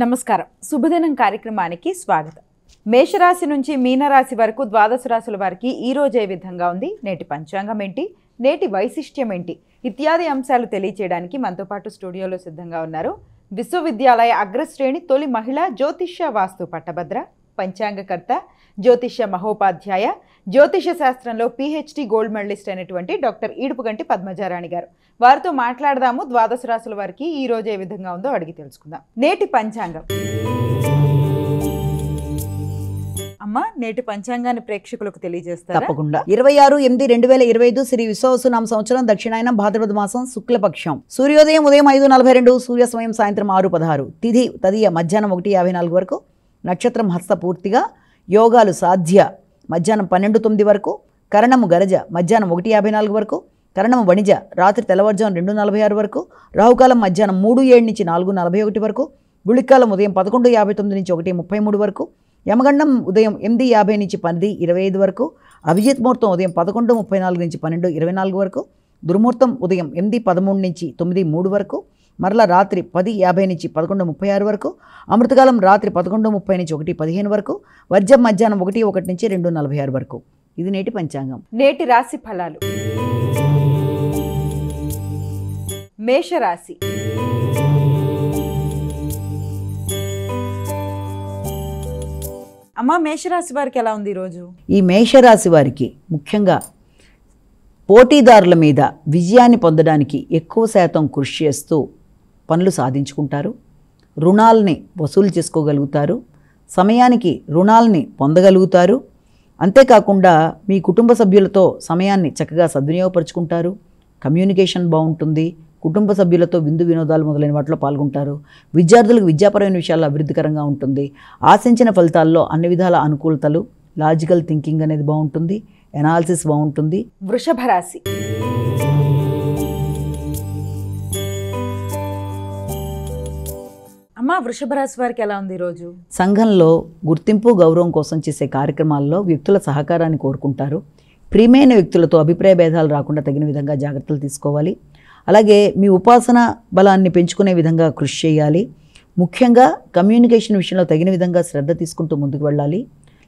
నమస్కారం. శుభదినం కార్యక్రమానికి స్వాగతం. మేషరాశి నుంచి మీనరాశి వరకు ద్వాదశ రాశుల వారికి ఈ రోజు ఏ విధంగా ఉంది, నేటి పంచాంగం ఏంటి, నేటి వైశిష్ట్యం ఏంటి ఇత్యాది అంశాలు తెలియచేయడానికి మనతో పాటు స్టూడియోలో సిద్ధంగా ఉన్నారు విశ్వవిద్యాలయ అగ్రశ్రేణి తొలి మహిళా జ్యోతిష్య వాస్తు పట్టభద్ర, పంచాంగకర్త, జ్యోతిష్య మహోపాధ్యాయ, జ్యోతిష శాస్త్రంలో PhD గోల్డ్ మెడలిస్ట్ అయినటువంటి డాక్టర్ ఈడుపుగంటి పద్మజారాణి గారు. వారితో మాట్లాడదాము. ద్వాదశ రాశుల వారికి ఈ రోజు ఏ విధంగా ఉందో అడిగి తెలుసుకుందాం. నేటి పంచాంగం. అమ్మ, నేటి పంచాంగాన్ని ప్రేక్షకులకు తెలియజేస్తారు? తప్పకుండా. 26/8/2025 శ్రీ విశ్వవసునామ సంవత్సరం, దక్షిణాయనం, భాద్రపద మాసం, శుక్లపక్షం. సూర్యోదయం ఉదయం 5:42, సూర్యాస్తమయం సాయంత్రం 6:16. తిథి తదియ మధ్యాహ్నం 1:54 వరకు. నక్షత్రం హస్త పూర్తిగా. యోగాలు సాధ్య మధ్యాహ్నం 12:09 వరకు. కరణము గరజ మధ్యాహ్నం 1:54 వరకు. కరణము వణిజ రాత్రి తెల్లవారుజాము 2:46 వరకు. రాహుకాలం మధ్యాహ్నం 3:07 నుంచి 4:41 వరకు. గుళికాలం ఉదయం 11:59 నుంచి 1:33 వరకు. యమగండం ఉదయం 8:50 నుంచి 10:25 వరకు. అభిజిత్ ముహూర్తం ఉదయం 11:34 నుంచి 12:24 వరకు. దుర్ముహూర్తం ఉదయం 8:13 నుంచి 9:03 వరకు. మరలా రాత్రి 10:50 నుంచి 11:36 వరకు. అమృతకాలం రాత్రి 11:30 నుంచి 1:15 వరకు. వర్జం మధ్యాహ్నం 1:01 నుంచి 2:46 వరకు. ఇది నేటి పంచాంగం. నేటి రాశి ఫలాలు. మేషరాశి. అమ్మ, మేషరాశి వారికి ఎలా ఉంది ఈరోజు? ఈ మేషరాశి వారికి ముఖ్యంగా పోటీదారుల మీద విజయాన్ని పొందడానికి ఎక్కువ శాతం కృషి చేస్తూ పనులు సాధించుకుంటారు. రుణాలని వసూలు చేసుకోగలుగుతారు. సమయానికి రుణాలని పొందగలుగుతారు. అంతేకాకుండా మీ కుటుంబ సభ్యులతో సమయాన్ని చక్కగా సద్వినియోగపరుచుకుంటారు. కమ్యూనికేషన్ బాగుంటుంది. కుటుంబ సభ్యులతో విందు వినోదాలు మొదలైన వాటిలో పాల్గొంటారు. విద్యార్థులకు విద్యాపరమైన విషయాల్లో అభివృద్ధికరంగా ఉంటుంది. ఆశించిన ఫలితాల్లో అన్ని విధాల అనుకూలతలు, లాజికల్ థింకింగ్ అనేది బాగుంటుంది. ఎనాలిసిస్ బాగుంటుంది. వృషభ రాశి. అమ్మ, వృషభ రాశి వారికి ఎలా ఉంది ఈరోజు? సంఘంలో గుర్తింపు, గౌరవం కోసం చేసే కార్యక్రమాల్లో వ్యక్తుల సహకారాన్ని కోరుకుంటారు. ప్రియమైన వ్యక్తులతో అభిప్రాయ భేదాలు రాకుండా తగిన విధంగా జాగ్రత్తలు తీసుకోవాలి. అలాగే మీ ఉపాసన బలాన్ని పెంచుకునే విధంగా కృషి చేయాలి. ముఖ్యంగా కమ్యూనికేషన్ విషయంలో తగిన విధంగా శ్రద్ధ తీసుకుంటూ ముందుకు వెళ్ళాలి.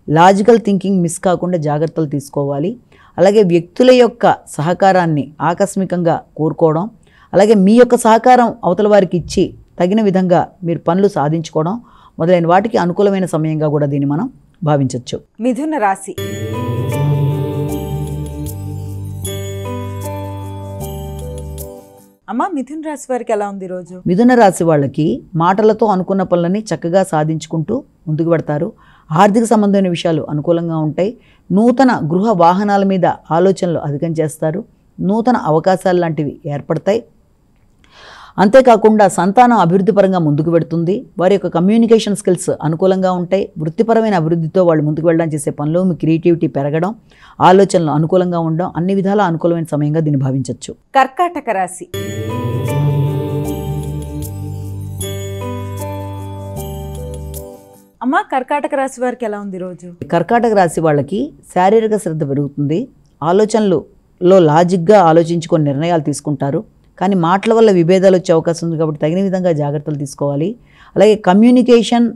లాజికల్ థింకింగ్ మిస్ కాకుండా జాగ్రత్తలు తీసుకోవాలి. అలాగే వ్యక్తుల యొక్క సహకారాన్ని ఆకస్మికంగా కోరుకోవడం, అలాగే మీ యొక్క సహకారం అవతల వారికి ఇచ్చి తగిన విధంగా మీరు పనులు సాధించుకోవడం మొదలైన వాటికి అనుకూలమైన సమయంగా కూడా దీన్ని మనం భావించవచ్చు. మిథున రాశి. అమ్మ, మిథున రాశి వారికి ఎలా ఉంది ఈరోజు? మిథున రాశి వాళ్ళకి మాటలతో అనుకున్న పనులని చక్కగా సాధించుకుంటూ ముందుకు పెడతారు. ఆర్థిక సంబంధమైన విషయాలు అనుకూలంగా ఉంటాయి. నూతన గృహ వాహనాల మీద ఆలోచనలు అధికం చేస్తారు. నూతన అవకాశాలు లాంటివి ఏర్పడతాయి. అంతేకాకుండా సంతానం అభివృద్ధి పరంగా ముందుకు పెడుతుంది. వారి యొక్క కమ్యూనికేషన్ స్కిల్స్ అనుకూలంగా ఉంటాయి. వృత్తిపరమైన అభివృద్ధితో వాళ్ళు ముందుకు వెళ్ళడం, చేసే పనిలో మీ క్రియేటివిటీ పెరగడం, ఆలోచనలు అనుకూలంగా ఉండడం, అన్ని విధాలా అనుకూలమైన సమయంగా దీన్ని భావించవచ్చు. కర్కాటక రాశి. అమ్మ, కర్కాటక రాశి వారికి ఎలా ఉంది ఈరోజు? కర్కాటక రాశి వాళ్ళకి శారీరక శ్రద్ధ పెరుగుతుంది. ఆలోచనలలో లాజిక్గా ఆలోచించుకొని నిర్ణయాలు తీసుకుంటారు. కానీ మాటల వల్ల విభేదాలు వచ్చే అవకాశం ఉంది కాబట్టి తగిన విధంగా జాగ్రత్తలు తీసుకోవాలి. అలాగే కమ్యూనికేషన్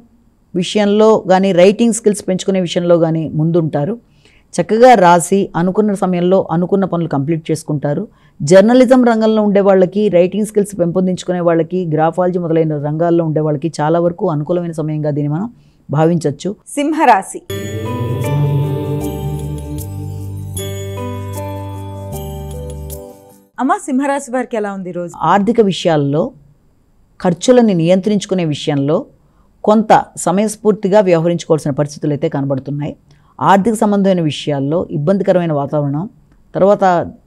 విషయంలో కానీ, రైటింగ్ స్కిల్స్ పెంచుకునే విషయంలో కానీ ముందుంటారు. చక్కగా రాసి అనుకున్న సమయంలో అనుకున్న పనులు కంప్లీట్ చేసుకుంటారు. జర్నలిజం రంగంలో ఉండే వాళ్ళకి, రైటింగ్ స్కిల్స్ పెంపొందించుకునే వాళ్ళకి, గ్రాఫాలజీ మొదలైన రంగాల్లో ఉండే వాళ్ళకి చాలా వరకు అనుకూలమైన సమయంగా దీన్ని మనం భావించవచ్చు. సింహరాశి. అమ్మ, సింహరాశి వారికి ఎలా ఉంది ఈరోజు? ఆర్థిక విషయాల్లో ఖర్చులని నియంత్రించుకునే విషయంలో కొంత సమయస్ఫూర్తిగా వ్యవహరించుకోవాల్సిన పరిస్థితులు అయితే కనబడుతున్నాయి. ఆర్థిక సంబంధమైన విషయాల్లో ఇబ్బందికరమైన వాతావరణం, తర్వాత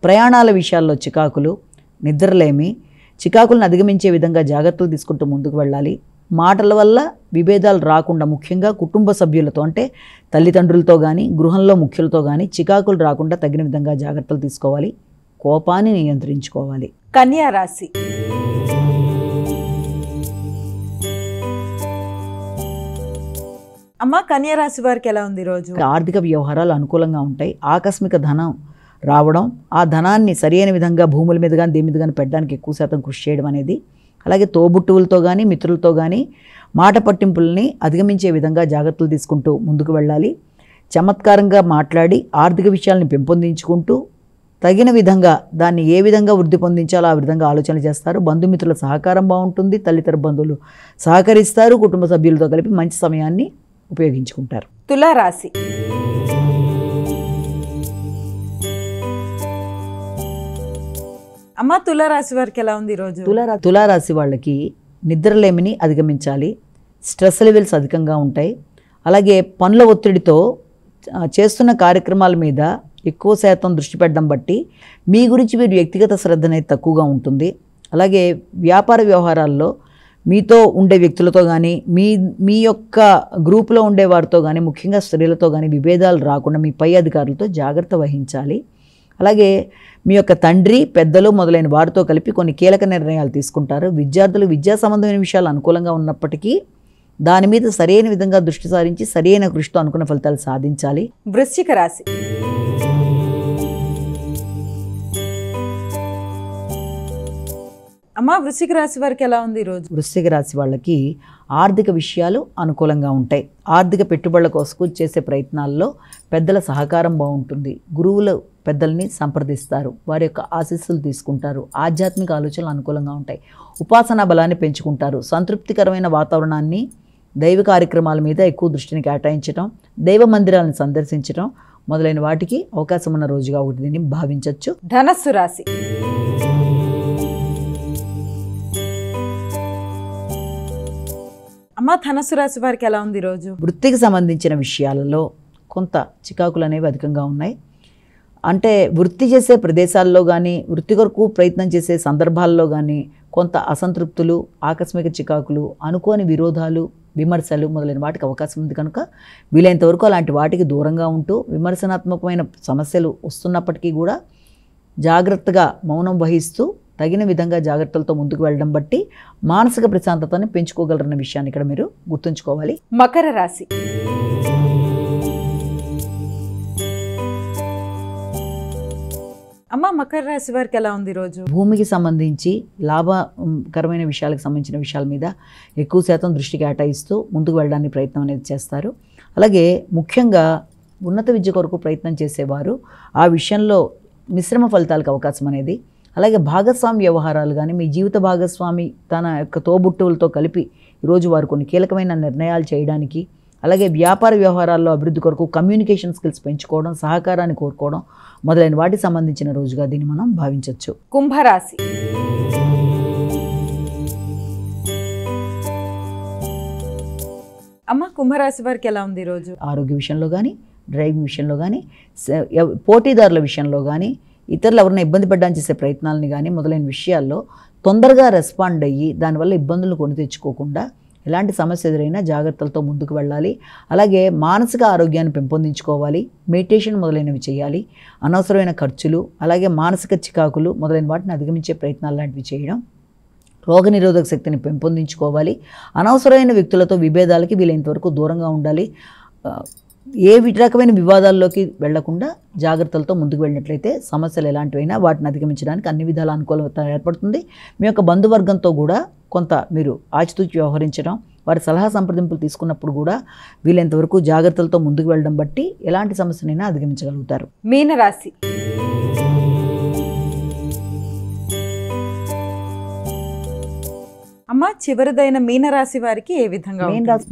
ప్రయాణాల విషయాల్లో చికాకులు, నిద్రలేమి, చికాకులను అధిగమించే విధంగా జాగ్రత్తలు తీసుకుంటూ ముందుకు వెళ్ళాలి. మాటల వల్ల విభేదాలు రాకుండా ముఖ్యంగా కుటుంబ సభ్యులతో, అంటే తల్లిదండ్రులతో కానీ, గృహంలో ముఖ్యులతో కానీ చికాకులు రాకుండా తగిన విధంగా జాగ్రత్తలు తీసుకోవాలి. కోపాన్ని నియంత్రించుకోవాలి. కన్యా రాశి. అమ్మ, కన్యా రాశి వారికి ఎలా ఉంది ఈరోజు? ఆర్థిక వ్యవహారాలు అనుకూలంగా ఉంటాయి. ఆకస్మిక ధనం రావడం, ఆ ధనాన్ని సరైన విధంగా భూముల మీద కానీ దేని మీద కానీ పెట్టడానికి ఎక్కువ శాతం కృషి చేయడం అనేది, అలాగే తోబుట్టువులతో కానీ మిత్రులతో కానీ మాట పట్టింపుల్ని అధిగమించే విధంగా జాగ్రత్తలు తీసుకుంటూ ముందుకు వెళ్ళాలి. చమత్కారంగా మాట్లాడి ఆర్థిక విషయాలను పెంపొందించుకుంటూ తగిన విధంగా దాన్ని ఏ విధంగా వృద్ధి పొందించాలో ఆ విధంగా ఆలోచనలు చేస్తారు. బంధుమిత్రుల సహకారం బాగుంటుంది. తల్లితర బంధువులు సహకరిస్తారు. కుటుంబ సభ్యులతో కలిపి మంచి సమయాన్ని ఉపయోగించుకుంటారు. తులారాశి. అమ్మ, తులారాశి వారికి ఎలా ఉంది ఈరోజు? తులారాశి వాళ్ళకి నిద్రలేమిని అధిగమించాలి. స్ట్రెస్ లెవెల్స్ అధికంగా ఉంటాయి. అలాగే పనుల ఒత్తిడితో చేస్తున్న కార్యక్రమాల మీద ఎక్కువ శాతం దృష్టి పెట్టడం బట్టి మీ గురించి మీరు వ్యక్తిగత శ్రద్ధ అనేది తక్కువగా ఉంటుంది. అలాగే వ్యాపార వ్యవహారాల్లో మీతో ఉండే వ్యక్తులతో కానీ మీ యొక్క గ్రూపులో ఉండే వారితో కానీ ముఖ్యంగా స్త్రీలతో కానీ విభేదాలు రాకుండా మీ పై అధికారులతో జాగ్రత్త వహించాలి. అలాగే మీ యొక్క తండ్రి, పెద్దలు మొదలైన వారితో కలిపి కొన్ని కీలక నిర్ణయాలు తీసుకుంటారు. విద్యార్థులు విద్యా సంబంధమైన విషయాలు అనుకూలంగా ఉన్నప్పటికీ దాని మీద సరైన విధంగా దృష్టి సారించి సరైన కృషితో అనుకున్న ఫలితాలు సాధించాలి. వృశ్చిక రాశి. అమ్మ, వృశ్చిక రాశి వారికి ఎలా ఉంది ఈరోజు? వృశ్చిక రాశి వాళ్ళకి ఆర్థిక విషయాలు అనుకూలంగా ఉంటాయి. ఆర్థిక పెట్టుబడుల కోసం చేసే ప్రయత్నాల్లో పెద్దల సహకారం బాగుంటుంది. గురువులు పెద్దల్ని సంప్రదిస్తారు. వారి యొక్క ఆశీస్సులు తీసుకుంటారు. ఆధ్యాత్మిక ఆలోచనలు అనుకూలంగా ఉంటాయి. ఉపాసనా బలాన్ని పెంచుకుంటారు. సంతృప్తికరమైన వాతావరణాన్ని, దైవ కార్యక్రమాల మీద ఎక్కువ దృష్టిని కేటాయించడం, దైవ మందిరాలను సందర్శించడం మొదలైన వాటికి అవకాశం ఉన్న రోజుగా ఒకటిని భావించవచ్చు. ధనస్సు రాశి. అమ్మ, ధనస్సు రాశి వారికి ఎలా ఉంది ఈరోజు? వృత్తికి సంబంధించిన విషయాలలో కొంత చికాకులు అనేవి అధికంగా ఉన్నాయి. అంటే వృత్తి చేసే ప్రదేశాల్లో కానీ వృత్తి కొరకు ప్రయత్నం చేసే సందర్భాల్లో కానీ కొంత అసంతృప్తులు, ఆకస్మిక చికాకులు, అనుకోని విరోధాలు, విమర్శలు మొదలైన వాటికి అవకాశం ఉంది కనుక వీలైనంత వరకు అలాంటి వాటికి దూరంగా ఉంటూ విమర్శనాత్మకమైన సమస్యలు వస్తున్నప్పటికీ కూడా జాగ్రత్తగా మౌనం వహిస్తూ తగిన విధంగా జాగ్రత్తలతో ముందుకు వెళ్ళడం బట్టి మానసిక ప్రశాంతతని పెంచుకోగలరన్న విషయాన్ని ఇక్కడ మీరు గుర్తుంచుకోవాలి. మకర రాశి. అమ్మ, మకర రాశి వారికి ఎలా ఉంది ఈరోజు? భూమికి సంబంధించి లాభకరమైన విషయాలకు సంబంధించిన విషయాల మీద ఎక్కువ శాతం దృష్టి కేటాయిస్తూ ముందుకు వెళ్ళడానికి ప్రయత్నం అనేది చేస్తారు. అలాగే ముఖ్యంగా ఉన్నత విద్య కొరకు ప్రయత్నం చేసేవారు ఆ విషయంలో మిశ్రమ ఫలితాలకు అవకాశం అనేది. అలాగే భాగస్వామి వ్యవహారాలు కానీ మీ జీవిత భాగస్వామి తన యొక్క తోబుట్టువులతో కలిపి ఈరోజు వారు కొన్ని కీలకమైన నిర్ణయాలు చేయడానికి, అలాగే వ్యాపార వ్యవహారాల్లో అభివృద్ధి కొరకు కమ్యూనికేషన్ స్కిల్స్ పెంచుకోవడం, సహకారాన్ని కోరుకోవడం మొదలైన వాటికి సంబంధించిన రోజుగా దీన్ని మనం భావించవచ్చు. కుంభరాశి. అమ్మ, కుంభరాశి వారికి ఎలా ఉంది ఈరోజు? ఆరోగ్య విషయంలో కానీ, డ్రైవింగ్ విషయంలో కానీ, పోటీదారుల విషయంలో కానీ, ఇతరులు ఎవరైనా ఇబ్బంది పడడానికి చేసే ప్రయత్నాలని కానీ మొదలైన విషయాల్లో తొందరగా రెస్పాండ్ అయ్యి దానివల్ల ఇబ్బందులు కొని తెచ్చుకోకుండా ఎలాంటి సమస్య ఎదురైనా జాగ్రత్తలతో ముందుకు వెళ్ళాలి. అలాగే మానసిక ఆరోగ్యాన్ని పెంపొందించుకోవాలి. మెడిటేషన్ మొదలైనవి చేయాలి. అనవసరమైన ఖర్చులు, అలాగే మానసిక చికాకులు మొదలైన వాటిని అధిగమించే ప్రయత్నాలు లాంటివి చేయడం, రోగనిరోధక శక్తిని పెంపొందించుకోవాలి. అనవసరమైన వ్యక్తులతో విభేదాలకి వీలైనంత వరకు దూరంగా ఉండాలి. ఏ రకమైన వివాదాల్లోకి వెళ్లకుండా జాగ్రత్తలతో ముందుకు వెళ్ళినట్లయితే సమస్యలు ఎలాంటివైనా వాటిని అధిగమించడానికి అన్ని విధాల అనుకూలత ఏర్పడుతుంది. మీ యొక్క బంధువర్గంతో కూడా కొంత మీరు ఆచితూచి వ్యవహరించడం, వారి సలహా సంప్రదింపులు తీసుకున్నప్పుడు కూడా వీలైనంత వరకు జాగ్రత్తలతో ముందుకు వెళ్ళడం బట్టి ఎలాంటి సమస్యనైనా అధిగమించగలుగుతారు. మీనరాశి. అమ్మ, చివరిదైన మీనరాశి వారికి ఏ విధంగా?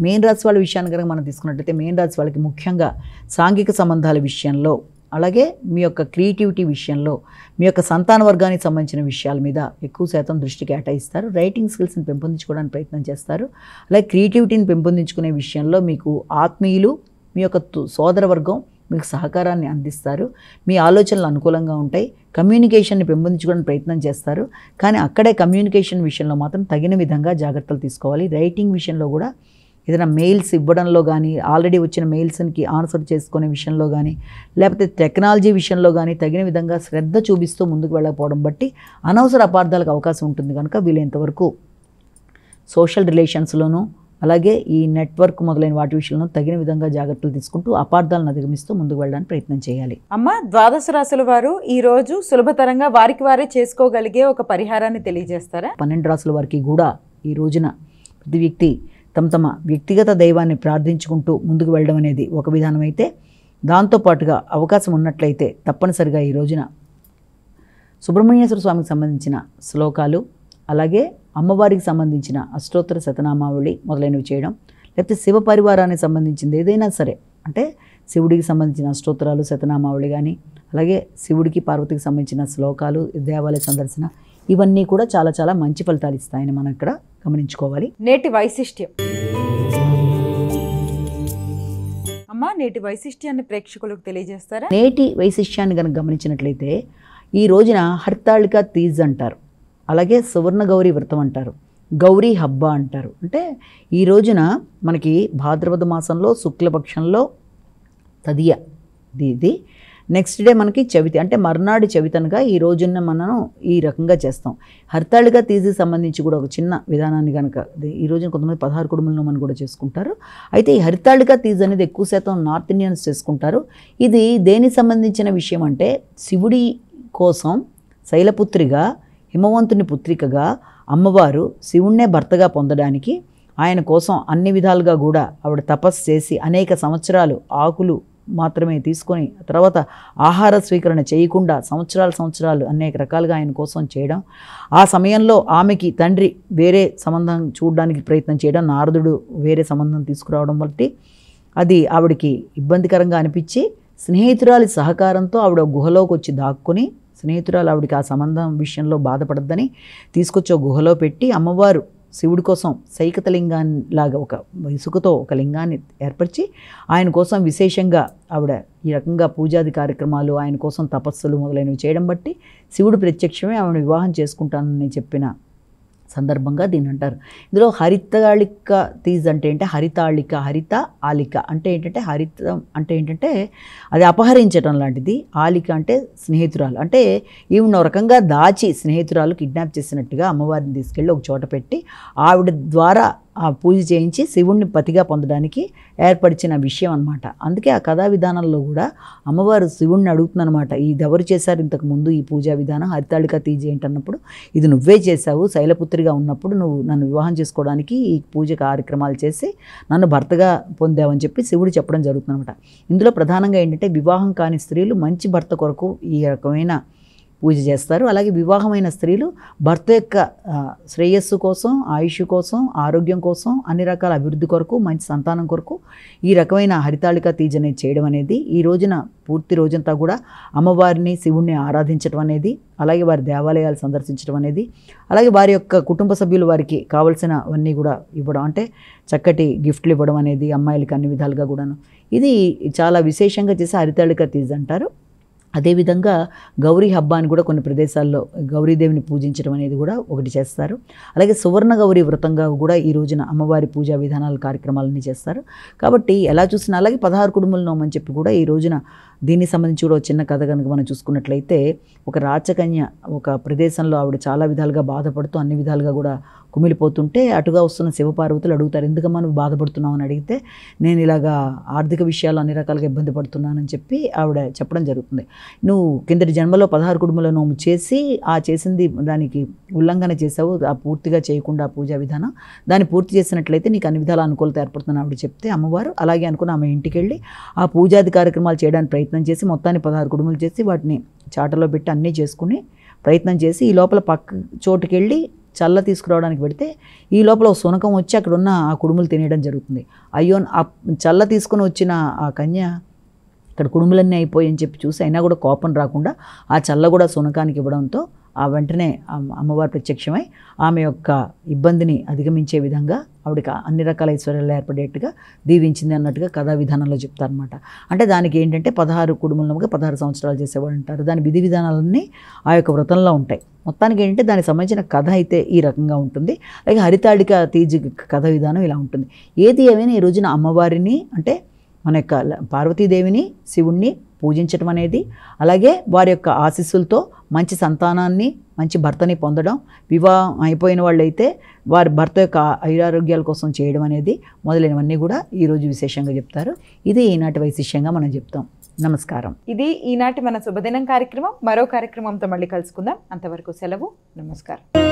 మెయిన్ రాశి వాళ్ళ విషయాన్ని కనుక మనం తీసుకున్నట్లయితే మెయిన్ రాశి వాళ్ళకి ముఖ్యంగా సాంఘిక సంబంధాల విషయంలో, అలాగే మీ యొక్క క్రియేటివిటీ విషయంలో, మీ యొక్క సంతాన వర్గానికి సంబంధించిన విషయాల మీద ఎక్కువ శాతం దృష్టి కేటాయిస్తారు. రైటింగ్ స్కిల్స్ని పెంపొందించుకోవడానికి ప్రయత్నం చేస్తారు. అలాగే క్రియేటివిటీని పెంపొందించుకునే విషయంలో మీకు ఆత్మీయులు, మీ యొక్క సోదర వర్గం మీకు సహకారాన్ని అందిస్తారు. మీ ఆలోచనలు అనుకూలంగా ఉంటాయి. కమ్యూనికేషన్ని పెంపొందించుకోవడానికి ప్రయత్నం చేస్తారు. కానీ అక్కడే కమ్యూనికేషన్ విషయంలో మాత్రం తగిన విధంగా జాగ్రత్తలు తీసుకోవాలి. రైటింగ్ విషయంలో కూడా ఏదైనా మెయిల్స్ ఇవ్వడంలో కానీ, ఆల్రెడీ వచ్చిన మెయిల్స్కి ఆన్సర్ చేసుకునే విషయంలో కానీ, లేకపోతే టెక్నాలజీ విషయంలో కానీ తగిన విధంగా శ్రద్ధ చూపిస్తూ ముందుకు వెళ్ళకపోవడం బట్టి అనవసర అపార్థాలకు అవకాశం ఉంటుంది కనుక వీలైనంత వరకు సోషల్ రిలేషన్స్లోనూ, అలాగే ఈ నెట్వర్క్ మొదలైన వాటి విషయంలో తగిన విధంగా జాగ్రత్తలు తీసుకుంటూ అపార్థాలను అధిగమిస్తూ ముందుకు వెళ్ళడానికి ప్రయత్నం చేయాలి. అమ్మ, ద్వాదశ రాశుల వారు ఈ రోజు సులభతరంగా వారికి వారే చేసుకోగలిగే ఒక పరిహారాన్ని తెలియజేస్తారా? 12 రాశుల వారికి కూడా ఈ రోజున ప్రతి వ్యక్తి తమ వ్యక్తిగత దైవాన్ని ప్రార్థించుకుంటూ ముందుకు వెళ్ళడం అనేది ఒక విధానం అయితే, దాంతోపాటుగా అవకాశం ఉన్నట్లయితే తప్పనిసరిగా ఈ రోజున సుబ్రహ్మణ్యేశ్వర స్వామికి సంబంధించిన శ్లోకాలు, అలాగే అమ్మవారికి సంబంధించిన అష్టోత్తర శతనామావళి మొదలైనవి చేయడం, లేకపోతే శివ పరివారానికి సంబంధించింది ఏదైనా సరే, అంటే శివుడికి సంబంధించిన అష్టోత్తరాలు శతనామావళి కానీ, అలాగే శివుడికి పార్వతికి సంబంధించిన శ్లోకాలు, దేవాలయ సందర్శన, ఇవన్నీ కూడా చాలా చాలా మంచి ఫలితాలు ఇస్తాయని మనం ఇక్కడ గమనించుకోవాలి. నేటి వైశిష్ట్యం అమ్మ, నేటి వైశిష్ట్యాన్ని ప్రేక్షకులకు తెలియజేస్తారా? నేటి వైశిష్ట్యాన్ని కనుక గమనించినట్లయితే ఈ రోజున హరితాళిక తీజ్ అంటారు, అలాగే సువర్ణ గౌరీ వ్రతం అంటారు, గౌరీ హబ్బ అంటారు. అంటే ఈ రోజున మనకి భాద్రపద మాసంలో శుక్లపక్షంలో తదియ ఇది నెక్స్ట్ డే మనకి చవితి, అంటే మర్నాడు చవితనగా ఈ రోజున మనం ఈ రకంగా చేస్తాం. హరితాళిక తీజికి సంబంధించి కూడా ఒక చిన్న విధానాన్ని కనుక ఈ రోజున కొంతమంది 16 కుడుములను మనం కూడా చేసుకుంటారు. అయితే ఈ హరితాళిక తీజ్ అనేది ఎక్కువ శాతం నార్త్ ఇండియన్స్ చేసుకుంటారు. ఇది దేనికి సంబంధించిన విషయం అంటే, శివుడి కోసం శైలపుత్రిగా, హిమవంతుని పుత్రికగా అమ్మవారు శివుణ్ణే భర్తగా పొందడానికి ఆయన కోసం అన్ని విధాలుగా కూడా ఆవిడ తపస్సు చేసి అనేక సంవత్సరాలు ఆకులు మాత్రమే తీసుకొని తర్వాత ఆహార స్వీకరణ చేయకుండా సంవత్సరాలు అనేక రకాలుగా ఆయన కోసం చేయడం, ఆ సమయంలో ఆమెకి తండ్రి వేరే సంబంధం చూడడానికి ప్రయత్నం చేయడం, నారదుడు వేరే సంబంధం తీసుకురావడం బట్టి అది ఆవిడకి ఇబ్బందికరంగా అనిపించి స్నేహితురాలి సహకారంతో ఆవిడ గుహలోకి వచ్చి దాక్కుని, స్నేహితురాలు ఆవిడకి ఆ సంబంధం విషయంలో బాధపడద్దని తీసుకొచ్చి ఒక గుహలో పెట్టి అమ్మవారు శివుడి కోసం సైకత లింగాన్ని లాగా ఒక ఇసుకతో ఒక లింగాన్ని ఏర్పరిచి ఆయన కోసం విశేషంగా ఆవిడ ఈ రకంగా పూజాది కార్యక్రమాలు, ఆయన కోసం తపస్సులు మొదలైనవి చేయడం బట్టి శివుడు ప్రత్యక్షమే ఆవిడ వివాహం చేసుకుంటానని చెప్పిన సందర్భంగా దీన్ని అంటారు. ఇందులో హరితాళిక తీజ్ అంటే ఏంటంటే హరితాళిక, హరిత ఆలిక అంటే ఏంటంటే హరితం అంటే ఏంటంటే అది అపహరించడం లాంటిది, ఆలిక అంటే స్నేహితురాలు, అంటే ఈవిడ రకంగా దాచి స్నేహితురాలు కిడ్నాప్ చేసినట్టుగా అమ్మవారిని తీసుకెళ్ళి ఒక చోట పెట్టి ఆవిడ ద్వారా ఆ పూజ చేయించి శివుణ్ణి పతిగా పొందడానికి ఏర్పరిచిన విషయం అనమాట. అందుకే ఆ కథా విధానంలో కూడా అమ్మవారు శివుణ్ణి అడుగుతుందనమాట, ఇది ఎవరు చేశారు ఇంతకు ముందు ఈ పూజా విధానం, హరితాళిక తీజ్ ఏంటన్నప్పుడు ఇది నువ్వే చేశావు, శైలపుత్రిగా ఉన్నప్పుడు నువ్వు నన్ను వివాహం చేసుకోవడానికి ఈ పూజ కార్యక్రమాలు చేసి నన్ను భర్తగా పొందావని చెప్పి శివుడు చెప్పడం జరుగుతుందన్నమాట. ఇందులో ప్రధానంగా ఏంటంటే వివాహం కాని స్త్రీలు మంచి భర్త కొరకు ఈ రకమైన పూజ చేస్తారు. అలాగే వివాహమైన స్త్రీలు భర్త యొక్క శ్రేయస్సు కోసం, ఆయుష్ కోసం, ఆరోగ్యం కోసం, అన్ని రకాల అభివృద్ధి కొరకు, మంచి సంతానం కొరకు ఈ రకమైన హరితాళిక తీజ్ అనేది చేయడం అనేది, ఈ రోజున పూర్తి రోజంతా కూడా అమ్మవారిని శివుణ్ణి ఆరాధించడం అనేది, అలాగే వారి దేవాలయాలు సందర్శించడం అనేది, అలాగే వారి యొక్క కుటుంబ సభ్యులు వారికి కావలసినవన్నీ కూడా ఇవ్వడం, అంటే చక్కటి గిఫ్ట్లు ఇవ్వడం అనేది అమ్మాయిలకి అన్ని విధాలుగా కూడాను ఇది చాలా విశేషంగా చేసే హరితాళిక తీజ్ అంటారు. అదేవిధంగా గౌరీ హబ్బాని కూడా కొన్ని ప్రదేశాల్లో గౌరీదేవిని పూజించడం అనేది కూడా ఒకటి చేస్తారు. అలాగే సువర్ణ గౌరీ వ్రతంగా కూడా ఈ రోజున అమ్మవారి పూజా విధానాలు కార్యక్రమాలన్నీ చేస్తారు. కాబట్టి ఎలా చూసినా అలాగే 16 కుడుములు నోమని చెప్పి కూడా ఈ రోజున దీనికి సంబంధించి కూడా చిన్న కథ కనుక మనం చూసుకున్నట్లయితే, ఒక రాచకన్య ఒక ప్రదేశంలో ఆవిడ చాలా విధాలుగా బాధపడుతూ అన్ని విధాలుగా కూడా కుమిలిపోతుంటే అటుగా వస్తున్న శివపార్వతులు అడుగుతారు, ఎందుకమ్మా నువ్వు బాధపడుతున్నావు అని అడిగితే, నేను ఇలాగా ఆర్థిక విషయాలు అన్ని రకాలుగా ఇబ్బంది పడుతున్నానని చెప్పి ఆవిడ చెప్పడం జరుగుతుంది. నువ్వు కిందటి జన్మలో 16 కుడుముల నోము చేసి ఆ చేసింది దానికి ఉల్లంఘన చేసావు, ఆ పూర్తిగా చేయకుండా పూజా విధానం దాన్ని పూర్తి చేసినట్లయితే నీకు అన్ని విధాల అనుకూలత ఏర్పడుతుందని ఆవిడ చెప్తే అమ్మవారు అలాగే అనుకుని ఆమె ఇంటికి వెళ్ళి ఆ పూజాది కార్యక్రమాలు చేయడానికి ప్రయత్నం చేసి మొత్తాన్ని 16 కుడుములు చేసి వాటిని చాటలో పెట్టి అన్నీ చేసుకుని ప్రయత్నం చేసి ఈ లోపల పక్క చోటుకి వెళ్ళి చల్ల తీసుకురావడానికి పెడితే ఈ లోపల సునకం వచ్చి అక్కడ ఉన్న ఆ కుడుములు తినేయడం జరుగుతుంది. అయ్యో ఆ చల్ల తీసుకుని వచ్చిన ఆ కన్య ఇక్కడ కుడుములన్నీ అయిపోయి అని చెప్పి చూసి అయినా కూడా కోపం రాకుండా ఆ చల్ల కూడా సునకానికి ఇవ్వడంతో ఆ వెంటనే అమ్మవారు ప్రత్యక్షమై ఆమె యొక్క ఇబ్బందిని అధిగమించే విధంగా ఆవిడకి అన్ని రకాల ఐశ్వర్యాలు ఏర్పడేట్టుగా దీవించింది అన్నట్టుగా కథా విధానంలో చెప్తారనమాట. అంటే దానికి ఏంటంటే 16 కుడుములముగా 16 సంవత్సరాలు చేసేవాడు అంటారు. దాని విధి విధానాలన్నీ ఆ యొక్క వ్రతంలో ఉంటాయి. మొత్తానికి ఏంటంటే దానికి సంబంధించిన కథ అయితే ఈ రకంగా ఉంటుంది. అలాగే హరితాళిక తీజ్ కథ విధానం ఇలా ఉంటుంది. ఏది ఏమైనా ఈ రోజున అమ్మవారిని అంటే మన యొక్క పార్వతీదేవిని శివుణ్ణి పూజించడం అనేది, అలాగే వారి యొక్క ఆశీస్సులతో మంచి సంతానాన్ని, మంచి భర్తని పొందడం, వివాహం అయిపోయిన వాళ్ళైతే వారి భర్త యొక్క ఆయురారోగ్యాల కోసం చేయడం అనేది మొదలైనవన్నీ కూడా ఈరోజు విశేషంగా చెప్తారు. ఇది ఈనాటి వైశిష్యంగా మనం చెప్తాం. నమస్కారం. ఇది ఈనాటి మన శుభదినం కార్యక్రమం. మరో కార్యక్రమంతో మళ్ళీ కలుసుకుందాం. అంతవరకు సెలవు. నమస్కారం.